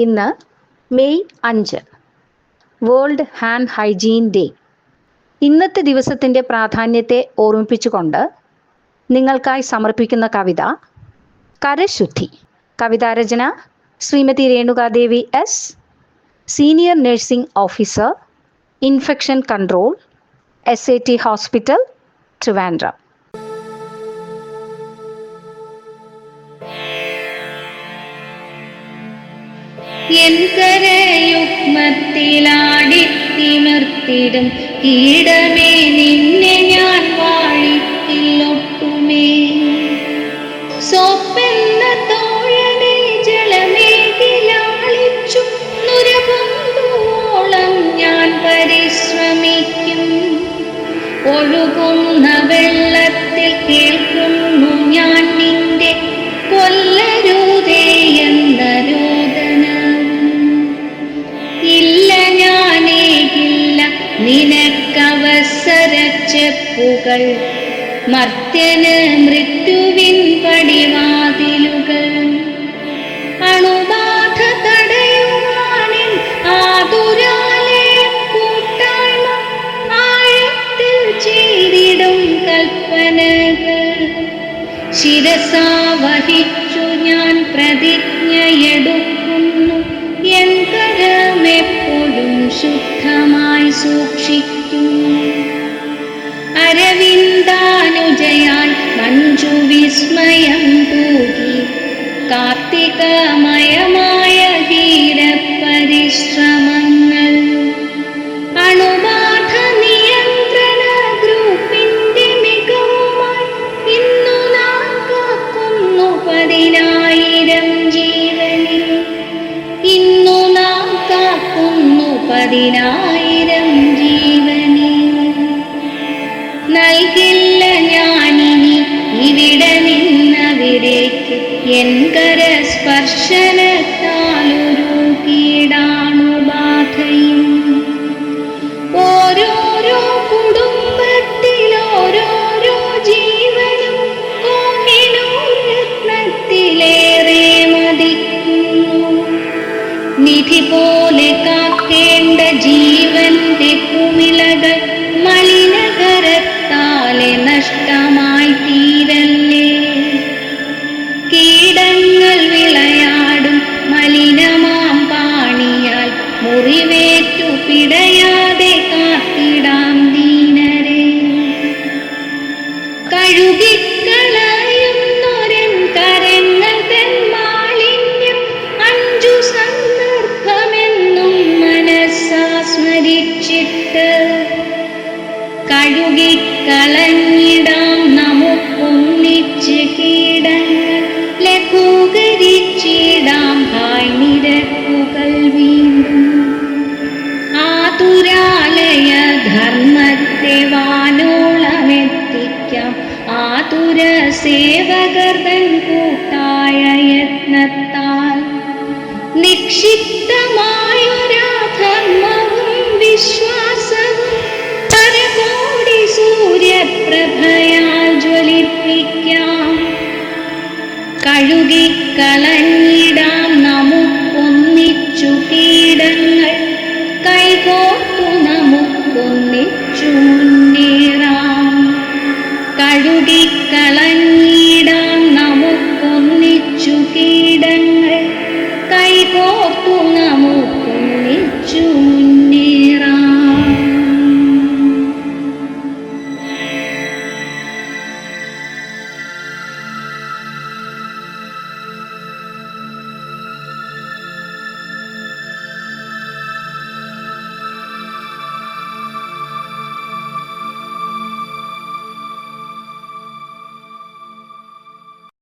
ഇന്ന് May 5 world hand hygiene day. ഇന്നത്തെ ദിവസത്തിൻ്റെ പ്രാധാന്യത്തെ ഓർമ്മിപ്പിച്ചുകൊണ്ട് നിങ്ങൾക്കായി സമർപ്പിക്കുന്ന കവിത കരശുദ്ധി. കവിതാരചന Shrimati Renukadevi S, senior nursing officer, infection control, SAT hospital, Trivandrum. എൻ കരയുഗ്മത്തിലാടിത്തിമിർത്തിടും കീടമേ നിന്നെ ഞാൻ വാഴിക്കില്ലൊട്ടുമേ. സോപ്പെന്ന തോഴനെ ജലമേകിലാളിച്ചു നുരപൊന്തുവോളം ഞാൻ പരിശ്രമിക്കും. ഒഴുകുന്ന വെള്ളത്തിൽ കേൾക്കുന്നു ഞാൻ നിന്റെ കൊല്ലരുതേ എന്ന രോദനം. ഇല്ല, ഞാനേകില്ല നിനക്കവസരച്ചെപ്പുകൾ, മർത്യന് മൃത്യുവിൻ പടിവാതിലുകൾ. അണുബാധ തടയുവാനിൻ ആതുരാലയ കൂട്ടായ്മ ആഴത്തിൽ ചെയ്തിടും കൽപ്പനകൾ. ശിരസാ വഹിച്ചു ഞാൻ പ്രതിജ്ഞയെടുക്കുന്നു, എൻ കരമെപ്പോഴും ശുദ്ധമായി സൂക്ഷിക്കും. അരവിന്ദാനുജയായി മഞ്ജു വിസ്മയം തൂകി കാർത്തികമയമായ ഹീരപരിശ്രമങ്ങൾ. അണുബാധ നിയന്ത്രണ ഗ്രൂപ്പിന്റെ മികവുമായി ഇന്നു നാം കാക്കുന്നു 10,000 ജീവനിൽ. ഇന്നു നാം കാക്കുന്നു 10,000 ജീവനിൽ. നൽകില്ല ഞാനിനി ഇവിടെ നിന്നവിടേക്ക് എൻ കരസ്പർശനത്താലൊരു കീടാണുബാധയും. ഓരോരോ കുടുംബത്തിലോരോരോ ജീവനും കോഹിനൂർ രത്നത്തിലേറെ മതിക്കുന്നു. നിധി പോലെ കാക്കേണ്ട ജീവന്റെ കുമിളകൾ മലിനകരത്താലെ നഷ്ടമായി തീരല്ലേ. കീടങ്ങൾ വിളയാടും മലിനമാം പാണിയാൽ മുറിവേറ്റു പിടയാതെ കാത്തിടാം ദീനരെ. കഴുകിക്കളയുന്നൊരൻ കരങ്ങൾ തൻ മാലിന്യം 5 സന്ദർഭമെന്നും മനസ്സാ സ്മരിച്ചിട്ട് കഴുകിക്കളഞ്ഞിടാം നമുക്കൊന്നിച്ച് കീടങ്ങൾ. ലഘൂകരിച്ചിടാം ഹായ് നിരക്കുകൾ വീണ്ടും. ആതുരാലയ ധർമ്മത്തെ വാനോളമെത്തിക്കാം ആതുര സേവകർ തൻ കൂട്ടായ യത്നത്താൽ. നിക്ഷിപ്തമായൊരാ ധർമ്മവും വിശ്വാസവും പരകോടി സൂര്യപ്രഭയാൽ ജ്വലിപ്പിക്കാം. കഴുകിക്കളഞ്ഞിടാം നമുക്കൊന്നിച്ചു കീടങ്ങൾ. കൈകോർത്തു നമുക്കൊന്നിച്ചു മുന്നേറാം. കഴുകിക്കളഞ്ഞിടാം നമുക്കൊന്നിച്ചു കീടങ്ങൾ. കൈകോർത്തു നമുക്കൊന്നിച്ചു